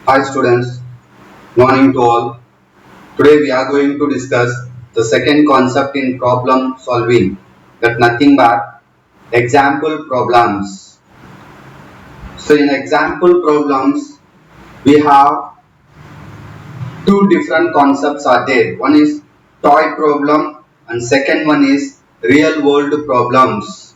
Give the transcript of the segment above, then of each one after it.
Hi students, morning to all. Today we are going to discuss the second concept in problem solving, that nothing but example problems. So in example problems we have two different concepts are there. One is toy problem and second one is real world problems.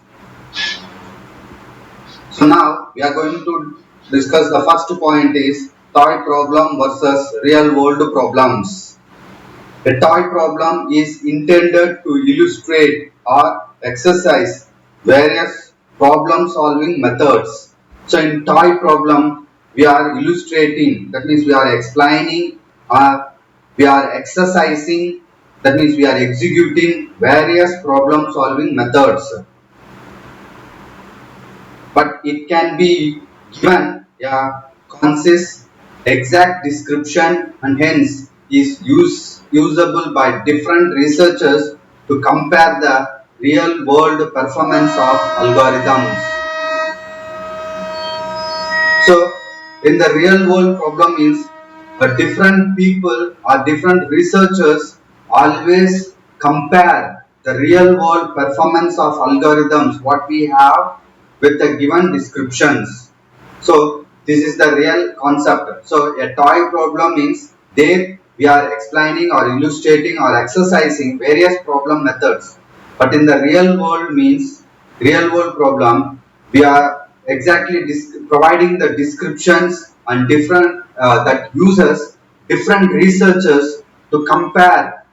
So now we are going to discuss the first point is toy problem versus real world problems. A toy problem is intended to illustrate or exercise various problem solving methods. So in toy problem, we are illustrating, that means we are explaining or we are exercising, that means we are executing various problem solving methods. But it can be given a concise, exact description and hence is usable by different researchers to compare the real world performance of algorithms. So in the real world problem is different people or different researchers always compare the real world performance of algorithms what we have with the given descriptions. So this is the real concept. So a toy problem means there we are explaining or illustrating or exercising various problem methods. But in the real world means real world problem we are exactly providing the descriptions and different that uses different researchers to compare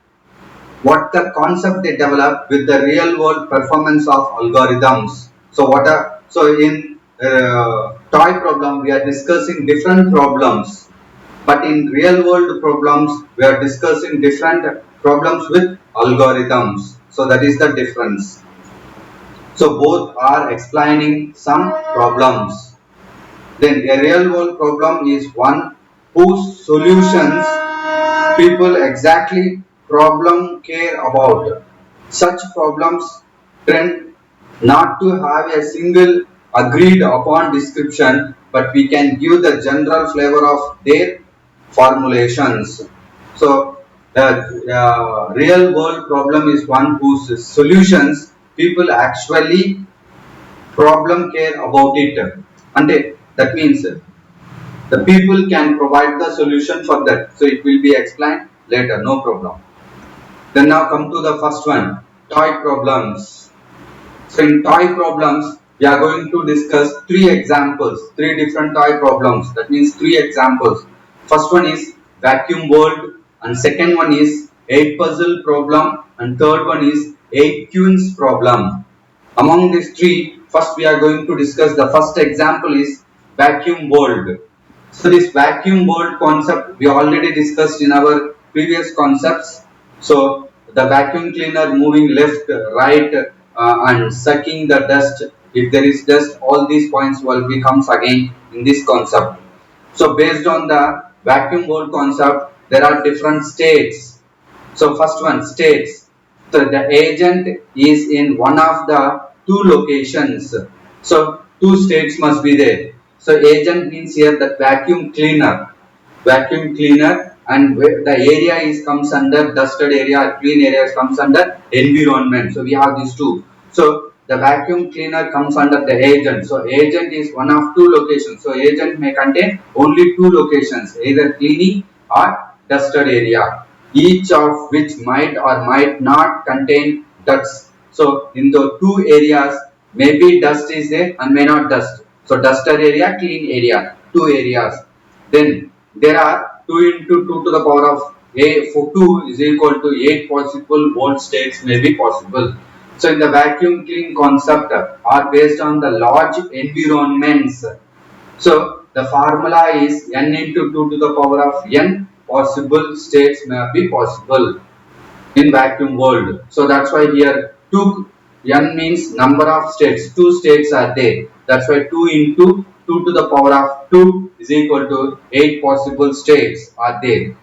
what the concept they develop with the real world performance of algorithms. So in toy problem we are discussing different problems, but in real world problems we are discussing different problems with algorithms. So that is the difference. So both are explaining some problems. Then a real world problem is one whose solutions people exactly problem care about. Such problems tend not to have a single agreed upon description, but we can give the general flavor of their formulations. So the real world problem is one whose solutions people actually problem care about it. And that means the people can provide the solution for that. So it will be explained later, no problem. Then now come to the first one, toy problems. So in toy problems, we are going to discuss three examples, three different toy problems. That means three examples. First one is vacuum world, and second one is 8 puzzle problem, and third one is 8 queues problem. Among these three, first we are going to discuss the first example is vacuum world. So this vacuum world concept we already discussed in our previous concepts. So the vacuum cleaner moving left, right, and sucking the dust. If there is dust, all these points will becomes again in this concept. So based on the vacuum world concept, there are different states. So first one, states. So the agent is in one of the two locations. So two states must be there. So agent means here the vacuum cleaner, and the area is comes under dusted area, clean areas comes under environment. So we have these two. So the vacuum cleaner comes under the agent. So agent is one of two locations. So agent may contain only two locations, either cleaning or dusted area, each of which might or might not contain dust. So in the two areas, maybe dust is there and may not dust. So dusted area, clean area, two areas. Then there are 2 into 2 to the power of a for 2 is equal to 8 possible world states may be possible. So in the vacuum clean concept are based on the large environments. So the formula is n into 2 to the power of n possible states may be possible in vacuum world. So that's why here 2 n means number of states. 2 states are there. That's why 2 into 2 to the power of 2 is equal to 8 possible states are there.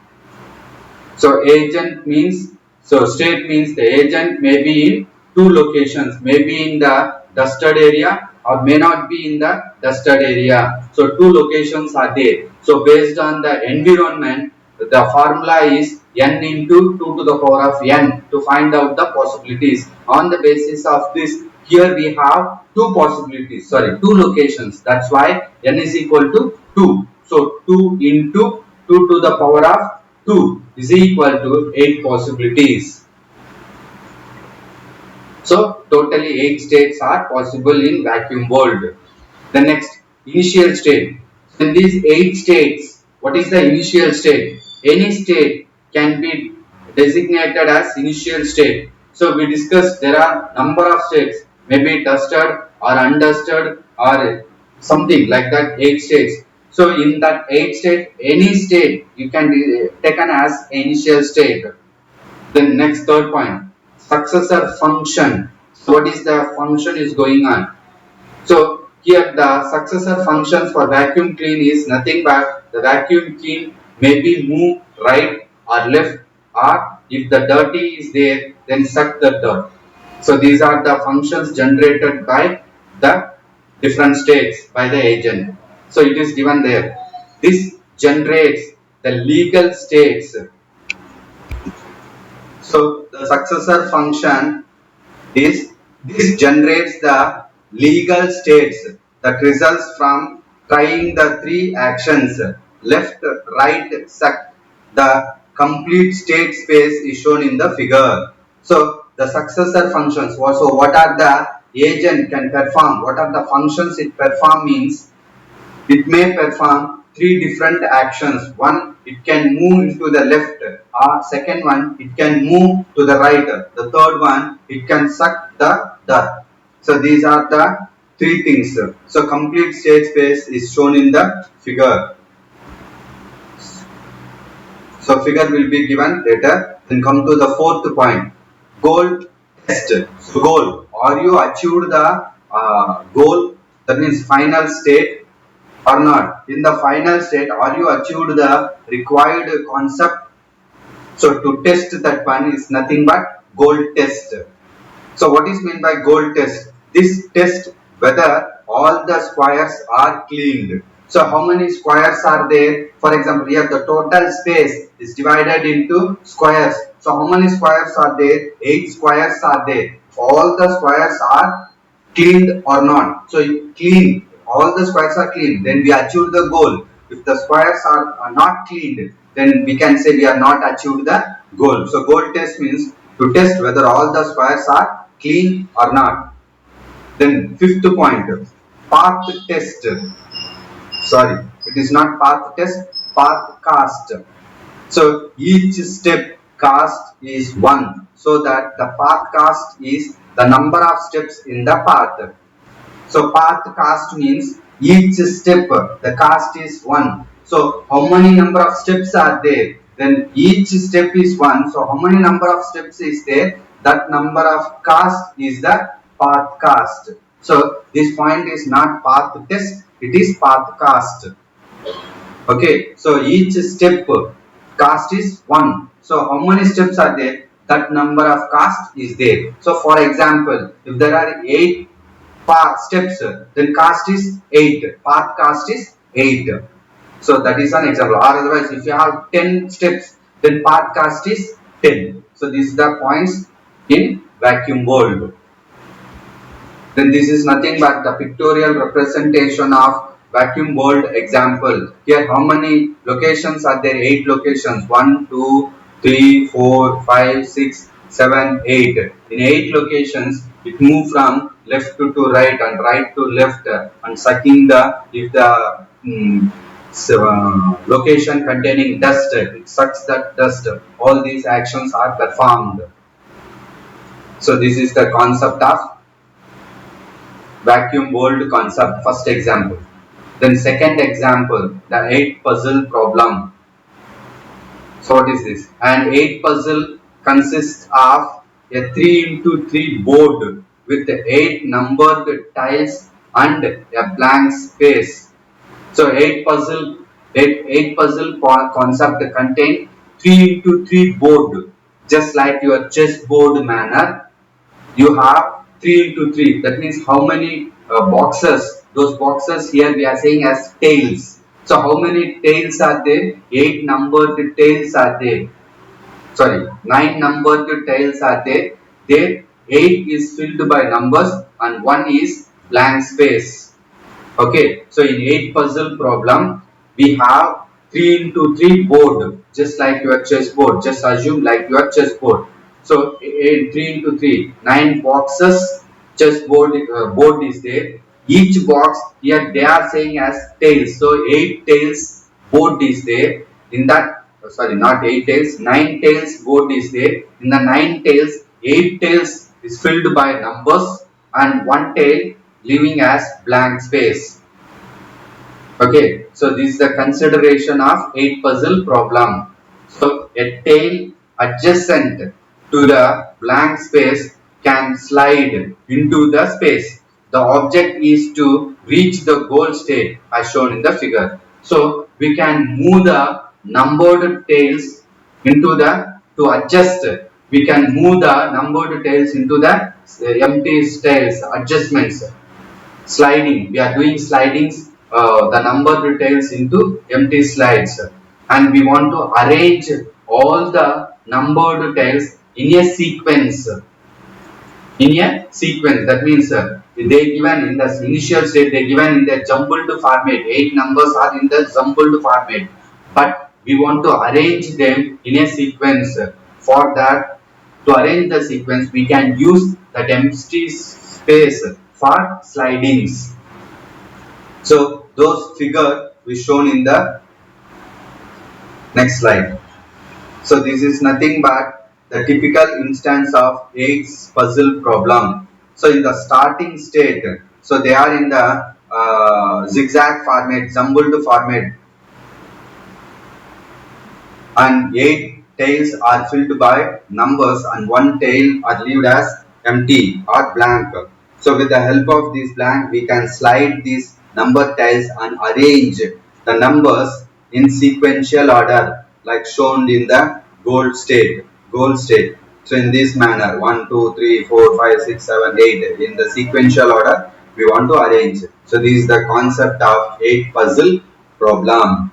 So agent means, so state means the agent may be in two locations, may be in the dusted area or may not be in the dusted area. So 2 locations are there. So based on the environment, the formula is n into 2 to the power of n to find out the possibilities. On the basis of this, here we have two possibilities, sorry, two locations. That's why n is equal to 2. So 2 into 2 to the power of 2 is equal to 8 possibilities. So totally 8 states are possible in vacuum world. The next, initial state. In these 8 states, what is the initial state? Any state can be designated as initial state. So we discussed there are number of states, maybe dusted or undusted or something like that, 8 states. So in that 8 state, any state you can be taken as initial state. Then next, third point, successor function. So what is the function is going on? So here the successor functions for vacuum clean is nothing but the vacuum clean may be move right or left, or if the dirty is there, then suck the dirt. So these are the functions generated by the different states by the agent. So it is given there. This generates the legal states. So the successor function is this generates the legal states that results from trying the three actions left, right, suck. The complete state space is shown in the figure. So the successor functions. So what are the agent can perform? What are the functions it perform means? It may perform three different actions. One, it can move into the left. Second one, it can move to the right. The third one, it can suck the dirt. So these are the three things. So complete state space is shown in the figure. So figure will be given later. Then come to the fourth point. Goal test. So goal. Are you achieved the goal? That means final state or not. In the final state, are you achieved the required concept? So to test that one is nothing but goal test. So what is meant by goal test? This test whether all the squares are cleaned. So how many squares are there? For example, here the total space is divided into squares. So how many squares are there? 8 squares are there. All the squares are cleaned or not. So clean, all the squares are clean, then we achieved the goal. If the squares are not cleaned, then we can say we are not achieved the goal. So goal test means to test whether all the squares are clean or not. Then fifth point, path test. Sorry, it is not path test, path cast. So each step cast is 1. So that the path cast is the number of steps in the path. So path cast means each step the cast is 1. So how many number of steps are there? Then each step is 1. So how many number of steps is there? That number of cast is the path cast. So this point is not path test, it is path cast. Okay, so each step cast is 1. So how many steps are there? That number of cast is there. So for example, if there are 8 path steps, then cast is 8. Path cast is 8. So that is an example. Or otherwise, if you have 10 steps, then path cast is 10. So these are the points in vacuum world. Then this is nothing but the pictorial representation of vacuum world example. Here how many locations are there? 8 locations. 1, 2, 3, 4, 5, 6, 7, 8. In 8 locations, it moves from left to right and right to left and sucking the, if the location containing dust, it sucks that dust. All these actions are performed. So this is the concept of vacuum world concept, first example. Then second example, the 8 puzzle problem. So what is this? An 8 puzzle consists of a 3 into 3 board with 8 numbered tiles and a blank space. So 8 puzzle concept contain 3 into 3 board, just like your chessboard manner. You have 3 into 3. That means how many boxes those boxes here we are saying as tails. So how many tails are there? 8 numbered tails are there. Sorry, 9 numbered tails are there. There 8 is filled by numbers and 1 is blank space. Okay, so in 8 puzzle problem, we have 3 into 3 board, just like your chessboard. Just assume like your chessboard. So in 3 into 3, 9 boxes chessboard board is there. Each box here they are saying as tails. So 8 tails board is there. In that, sorry, not 8 tails, 9 tails board is there. In the 9 tails, 8 tails is filled by numbers and 1 tail leaving as blank space. Okay, so this is the consideration of 8 puzzle problem. So a tail adjacent to the blank space can slide into the space. The object is to reach the goal state as shown in the figure. So we can move the numbered tails into the, to adjust, we can move the numbered tails into the empty tails adjustments. Sliding, we are doing slidings, the numbered tails into empty slides, and we want to arrange all the numbered tails in a sequence. That means they given in the initial state, they given in the jumbled format. 8 numbers are in the jumbled format, but we want to arrange them in a sequence. For that, to arrange the sequence, we can use that empty space for slidings. So those figure is shown in the next slide. So this is nothing but the typical instance of 8 puzzle problem. So in the starting state, so they are in the zigzag format, jumbled format, and 8 tails are filled by numbers and 1 tail are left as empty or blank. So with the help of this blank, we can slide these number tails and arrange the numbers in sequential order like shown in the goal state. So in this manner, 1, 2, 3, 4, 5, 6, 7, 8 in the sequential order we want to arrange. So this is the concept of 8 puzzle problem.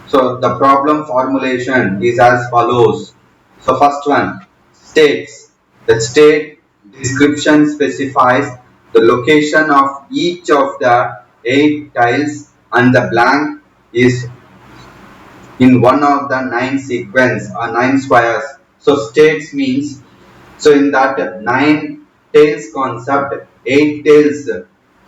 So the problem formulation is as follows. So first one, states. The state description specifies the location of each of the 8 tiles and the blank is in one of the 9 sequence or 9 squares. So states means, so in that 9 tails concept, 8 tails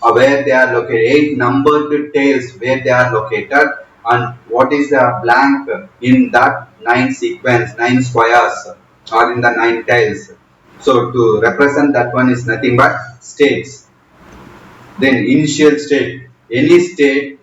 where they are located, 8 numbered tails where they are located, and what is the blank in that 9 sequence, 9 squares or in the 9 tails. So to represent that one is nothing but states. Then initial state, any state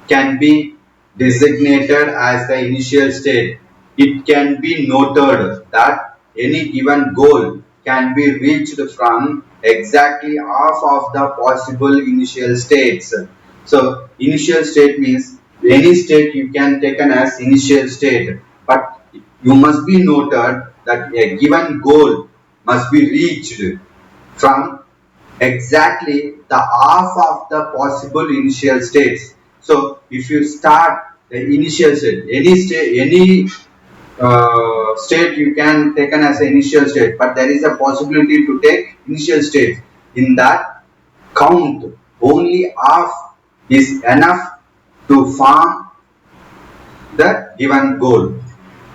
can be designated as the initial state. It can be noted that any given goal can be reached from exactly half of the possible initial states. So initial state means any state you can taken as initial state, but you must be noted that a given goal must be reached from exactly the half of the possible initial states. So if you start the initial state, any state you can taken as an initial state, but there is a possibility to take initial state. In that count, only half is enough to form the given goal.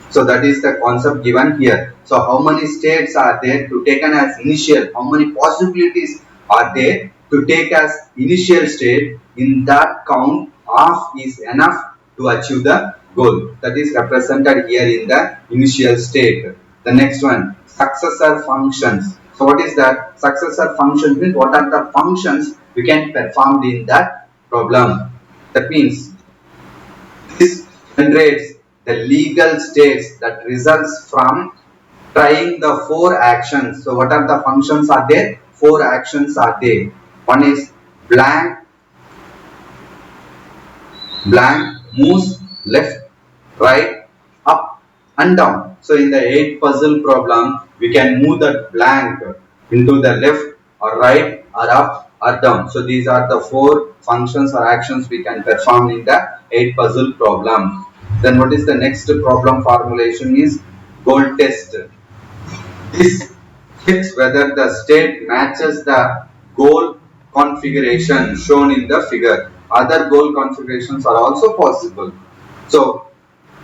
So that is the concept given here. So how many states are there to taken as initial? How many possibilities are there to take as initial state? In that count, half is enough to achieve the goal. That is represented here in the initial state. The next one, successor functions. So what is that? Successor functions means what are the functions we can perform in that problem. That means this generates the legal states that results from trying the 4 actions. So what are the functions are there? 4 actions are there. One is blank moves left, right, up and down. So in the 8 puzzle problem, we can move the blank into the left or right or up are down. So these are the 4 functions or actions we can perform in the 8 puzzle problem. Then what is the next problem formulation is goal test. This checks whether the state matches the goal configuration shown in the figure. Other goal configurations are also possible. So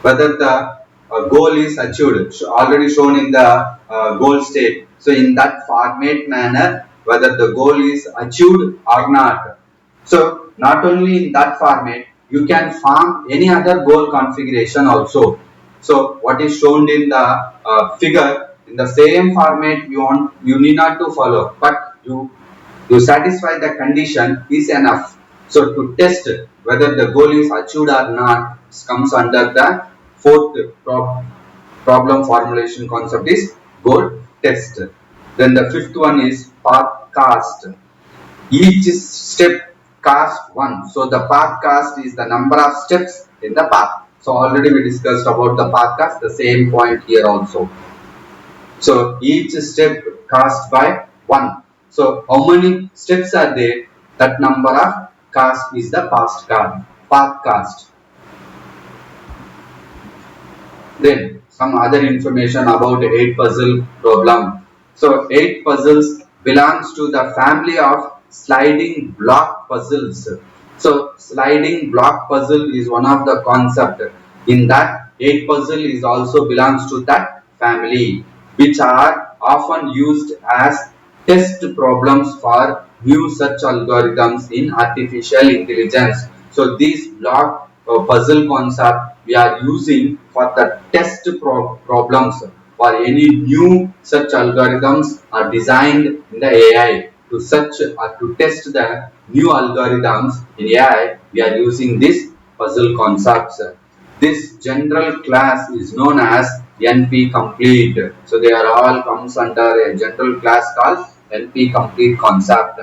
whether the goal is achieved, already shown in the goal state. So in that format manner, whether the goal is achieved or not. So not only in that format, you can form any other goal configuration also. So what is shown in the figure, in the same format you need not to follow, but you satisfy the condition is enough. So to test whether the goal is achieved or not comes under the fourth problem formulation concept is goal test. Then the fifth one is path cast. Each step cast 1. So the path cast is the number of steps in the path. So already we discussed about the path cast, the same point here also. So each step cast by 1. So how many steps are there? That number of cast is the path cast. Then some other information about 8 puzzle problem. So 8 puzzles belongs to the family of sliding block puzzles. So sliding block puzzle is one of the concept. In that 8 puzzle is also belongs to that family, which are often used as test problems for new search algorithms in artificial intelligence. So these block puzzle concept we are using for the test problems for any new search algorithms are designed in the AI. To search or to test the new algorithms in AI, we are using this puzzle concepts. This general class is known as NP complete. So they are all comes under a general class called NP complete concept.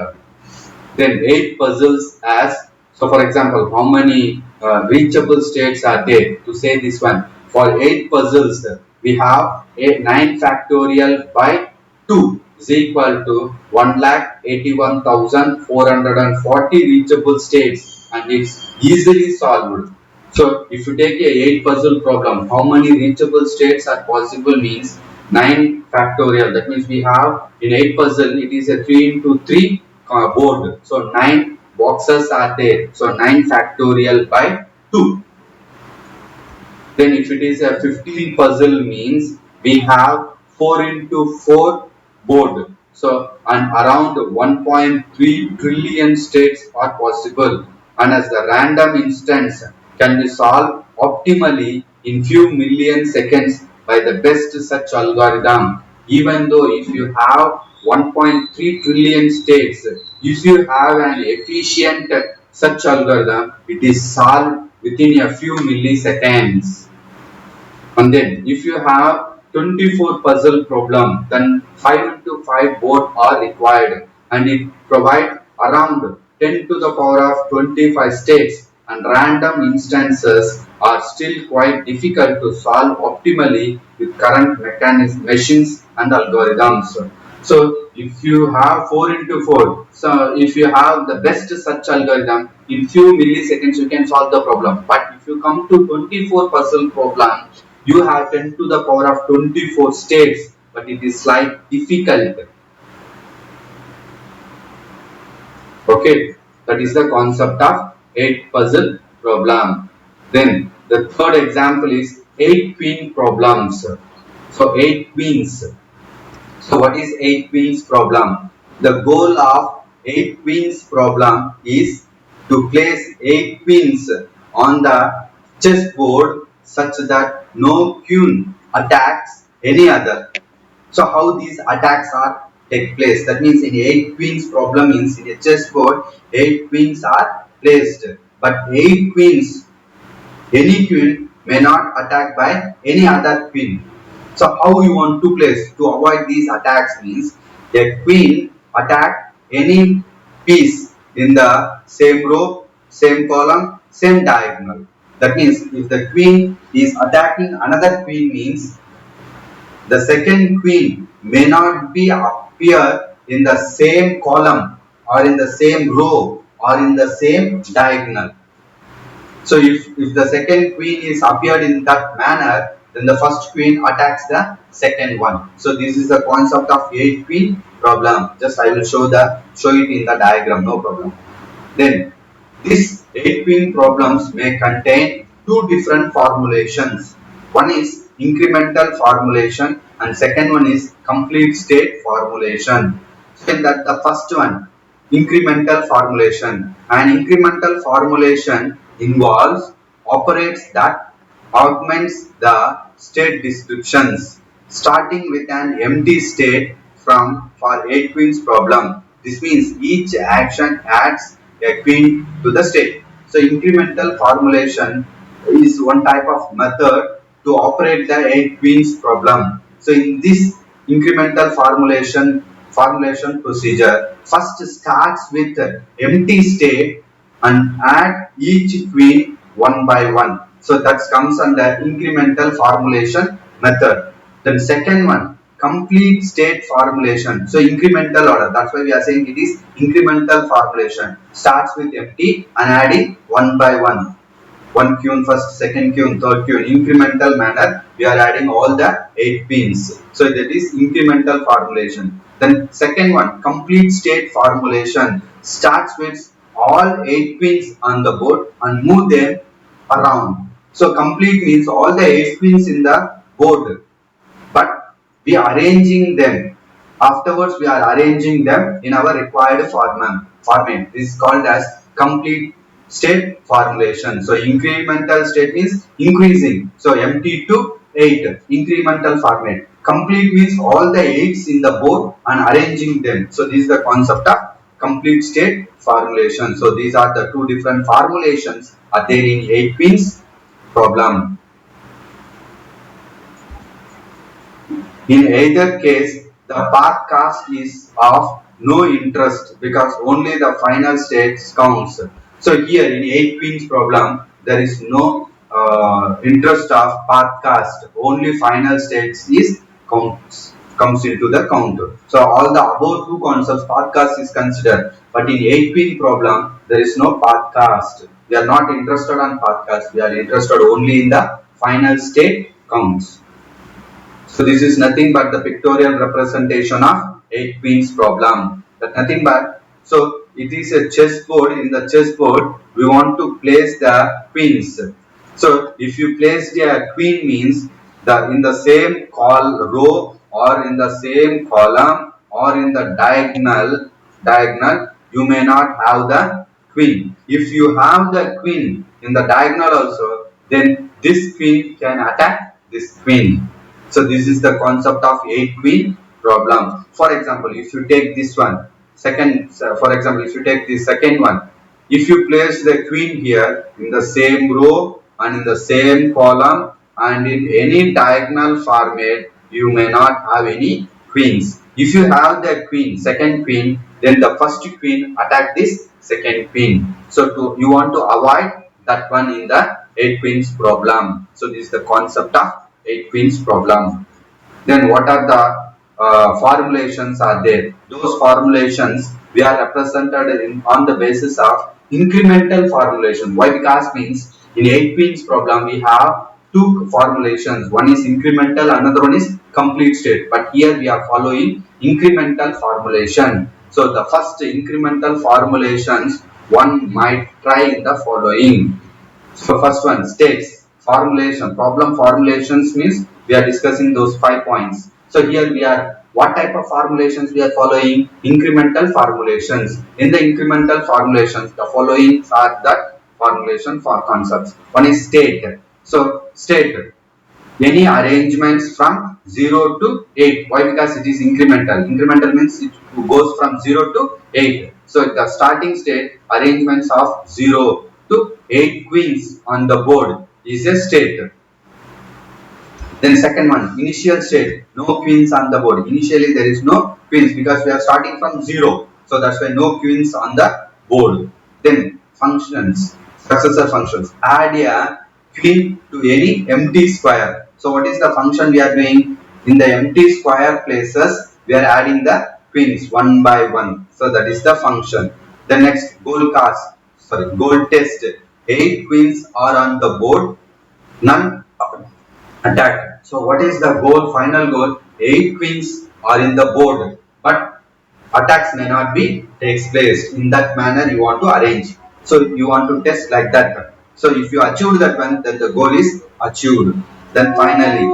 Then 8 puzzles as, so for example, how many reachable states are there? To say this one, for 8 puzzles we have 9 factorial by 2 is equal to 1,81,440 reachable states, and it's easily solved. So if you take a 8 puzzle problem, how many reachable states are possible means 9 factorial. That means we have in 8 puzzle it is a 3 into 3 board. So 9 boxes are there. So 9 factorial by 2. Then if it is a 15 puzzle means we have 4 into 4 board. So and around 1.3 trillion states are possible, and as the random instance can be solved optimally in few million seconds by the best such algorithm. Even though if you have 1.3 trillion states, if you have an efficient such algorithm, it is solved within a few milliseconds. And then if you have 24 puzzle problem, then 5 into 5 board are required, and it provides around 10 to the power of 25 states, and random instances are still quite difficult to solve optimally with current machines and algorithms. So if you have 4 into 4, so if you have the best such algorithm, in few milliseconds you can solve the problem. But if you come to 24 puzzle problem, you have 10 to the power of 24 states, but it is slightly difficult. Okay, that is the concept of 8 puzzle problem. Then the third example is 8 queen problems. So 8 queens. So what is 8 queens problem? The goal of 8 queens problem is to place 8 queens on the chessboard such that no queen attacks any other. So how these attacks are take place? That means in 8 queens problem means in a chessboard 8 queens are placed, but 8 queens, any queen may not attack by any other queen. So how you want to place to avoid these attacks means a queen attack any piece in the same row, same column, same diagonal. That means if the queen is attacking another queen means the second queen may not be appear in the same column or in the same row or in the same diagonal. So if the second queen is appeared in that manner, then the first queen attacks the second one. So this is the concept of 8 queen problem. Just I will show it in the diagram, no problem. Then these 8 queen problems may contain two different formulations. One is incremental formulation and second one is complete state formulation. So in that the first one, incremental formulation. An incremental formulation involves operates that augments the state descriptions starting with an empty state from for 8 queens problem. This means each action adds a queen to the state. So incremental formulation is one type of method to operate the 8 queens problem. So in this incremental formulation procedure, first starts with empty state and add each queen one by one. So that comes under incremental formulation method. Then second one, complete state formulation. So incremental order. That's why we are saying it is incremental formulation. Starts with empty and adding one by one. One queen first, second queen, third queen. Incremental manner. We are adding all the 8 pins. So that is incremental formulation. Then second one, complete state formulation. Starts with all 8 pins on the board and move them around. So complete means all the 8 pins in the board, but we are arranging them. Afterwards, we are arranging them in our required format. This is called as complete state formulation. So incremental state means increasing. So empty to 8, incremental format. Complete means all the 8s in the board and arranging them. So this is the concept of complete state formulation. So these are the two different formulations are there in 8 pins problem. In either case, the path cast is of no interest because only the final states counts. So here in 8 pins problem, there is no interest of path cast. Only final states is comes into the count. So all the above two concepts path cast is considered, but in 8 pin problem there is no path cast. We are not interested on path cast. We are interested only in the final state counts. So this is nothing but the pictorial representation of 8 queens problem. That nothing but, so it is a chessboard. In the chessboard, we want to place the queens. So if you place the queen means the in the same row or in the same column or in the diagonal you may not have the queen. If you have the queen in the diagonal also, then this queen can attack this queen. So this is the concept of 8 queen problem. For example, if you take this one, for example, if you take the second one, if you place the queen here in the same row and in the same column and in any diagonal format, you may not have any queens. If you have the queen, second queen, then the first queen attack this second queen. So you want to avoid that one in the 8 queens problem. So this is the concept of 8 queens problem. Then what are the formulations are there? Those formulations we are represented on the basis of incremental formulation. Why? Because means in 8 queens problem we have two formulations. One is incremental, another one is complete state. But here we are following incremental formulation. So the first incremental formulations one might try in the following. So first one, states formulation. Problem formulations means we are discussing those 5 points. So here we are, what type of formulations we are following? Incremental formulations. In the incremental formulations, the following are the formulation for concepts. One is state. So state, any arrangements from 0 to 8. Why? Because it is incremental. Incremental means it goes from 0 to 8. So the starting state, arrangements of 0 to 8 queens on the board is a state. Then second one, initial state, no queens on the board. Initially there is no queens because we are starting from 0. So that's why no queens on the board. Then functions, successor functions. Add a queen to any empty square. So what is the function we are doing? In the empty square places, we are adding the queens one by one. So that is the function. The next goal test. 8 queens are on the board, none attacked. So what is the goal? Final goal. 8 queens are in the board, but attacks may not be takes place. In that manner you want to arrange. So you want to test like that. So if you achieve that one, then the goal is achieved. Then finally,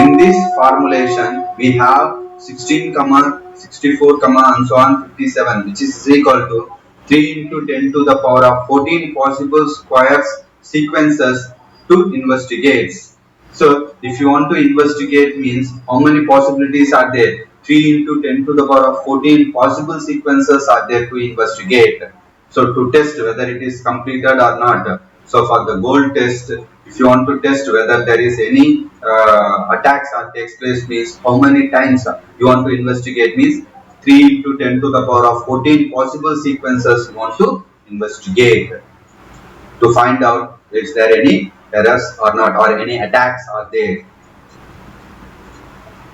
in this formulation we have 16 comma 64 comma and so on 57, which is equal to 3 into 10 to the power of 14 possible squares sequences to investigate. So if you want to investigate means how many possibilities are there? 3 into 10 to the power of 14 possible sequences are there to investigate. So to test whether it is completed or not. So for the goal test, if you want to test whether there is any attacks or takes place means how many times you want to investigate means 3 into 10 to the power of 14 possible sequences you want to investigate to find out is there any errors or not or any attacks are there.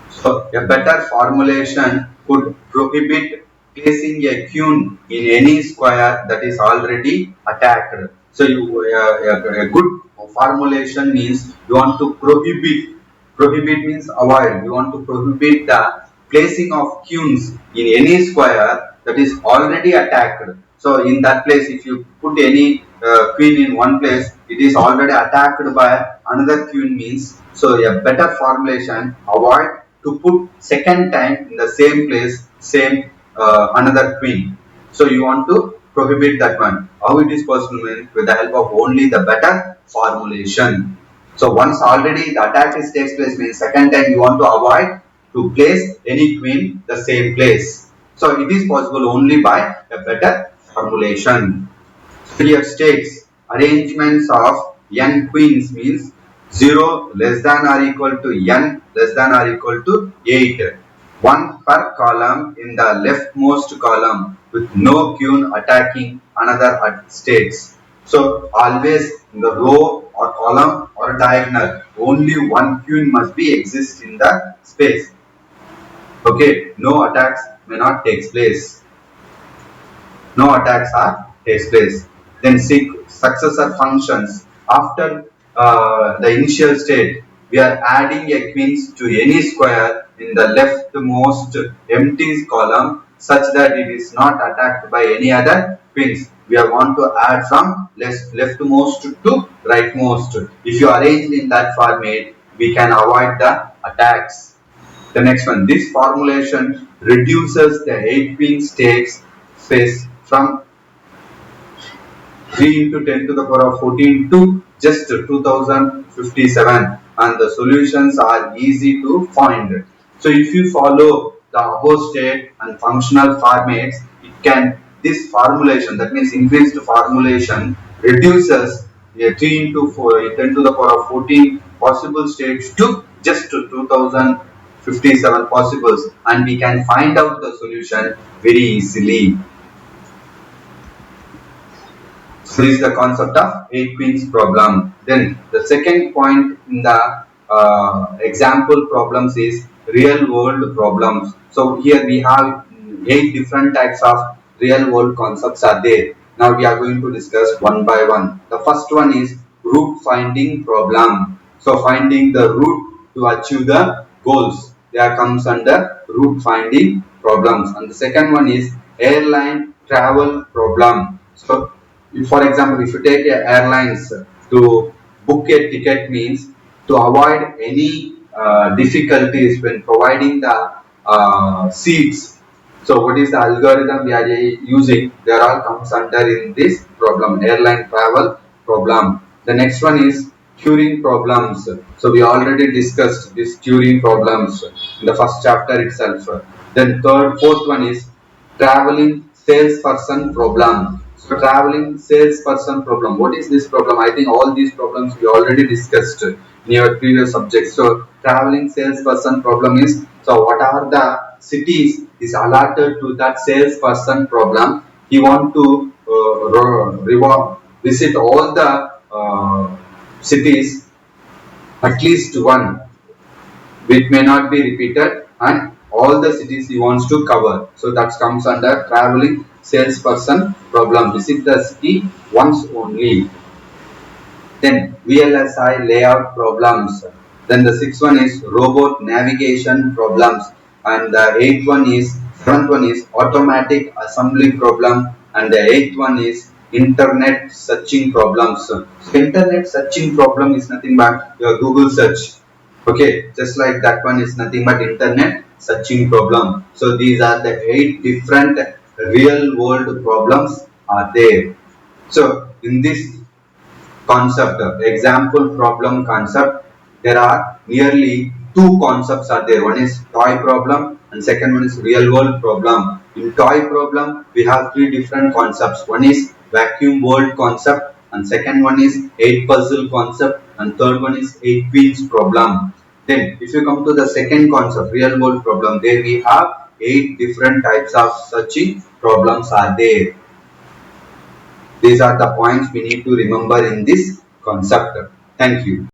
So a better formulation could prohibit placing a queen in any square that is already attacked. So a good formulation means you want to prohibit. Prohibit means avoid. You want to prohibit the placing of queens in any square that is already attacked. So in that place, if you put any queen in one place, it is already attacked by another queen means. So a better formulation avoid to put second time in the same place, same another queen. So you want to prohibit that one. How it is possible means with the help of only the better formulation. So once already the attack is takes place means second time you want to avoid to place any queen the same place. So it is possible only by a better formulation. Here states arrangements of n queens means 0 less than or equal to n less than or equal to 8. One per column in the leftmost column with no queen attacking another states. So always in the row or column or diagonal only one queen must be exist in the space. Okay, no attacks may not take place. No attacks are takes place. Then successor functions. After the initial state, we are adding a queens to any square in the leftmost empty column such that it is not attacked by any other queens. We are want to add from leftmost to rightmost. If you arrange in that format, we can avoid the attacks. The next one, this formulation reduces the 8 queen stakes space from 3 into 10 to the power of 14 to just 2057 and the solutions are easy to find. So if you follow the above state and functional formats, it can this formulation that means increased formulation reduces 3 into 10 to the power of 14 possible states to just 2057 possibles and we can find out the solution very easily. So this is the concept of 8 queens problem. Then the second point in the example problems is real world problems. So here we have 8 different types of real world concepts are there. Now we are going to discuss one by one. The first one is route finding problem. So finding the route to achieve the goals. There comes under route finding problems. And the second one is airline travel problem. So for example, if you take airlines to book a ticket means to avoid any difficulties when providing the seats. So what is the algorithm we are using? They all comes under in this problem, airline travel problem. The next one is Turing problems. So we already discussed this Turing problems in the first chapter itself. Then fourth one is traveling salesperson problem. So traveling salesperson problem. What is this problem? I think all these problems we already discussed in your previous subjects. So traveling salesperson problem is, so what are the cities is allotted to that salesperson problem. He want to visit all the cities at least one, which may not be repeated and all the cities he wants to cover. So that comes under traveling salesperson problem. Visit the city once only. Then VLSI layout problems. Then the sixth one is robot navigation problems, and the seventh one is automatic assembly problem, and the eighth one is internet searching problems. So internet searching problem is nothing but your Google search. Okay, just like that one is nothing but internet searching problem. So these are the 8 different real world problems are there. So in this concept, example problem concept, there are nearly two concepts are there. One is toy problem and second one is real world problem. In toy problem we have three different concepts. One is vacuum world concept, and second one is 8 puzzle concept, and third one is 8 wheels problem. Then if you come to the second concept, real world problem, there we have 8 different types of searching problems are there. These are the points we need to remember in this concept. Thank you.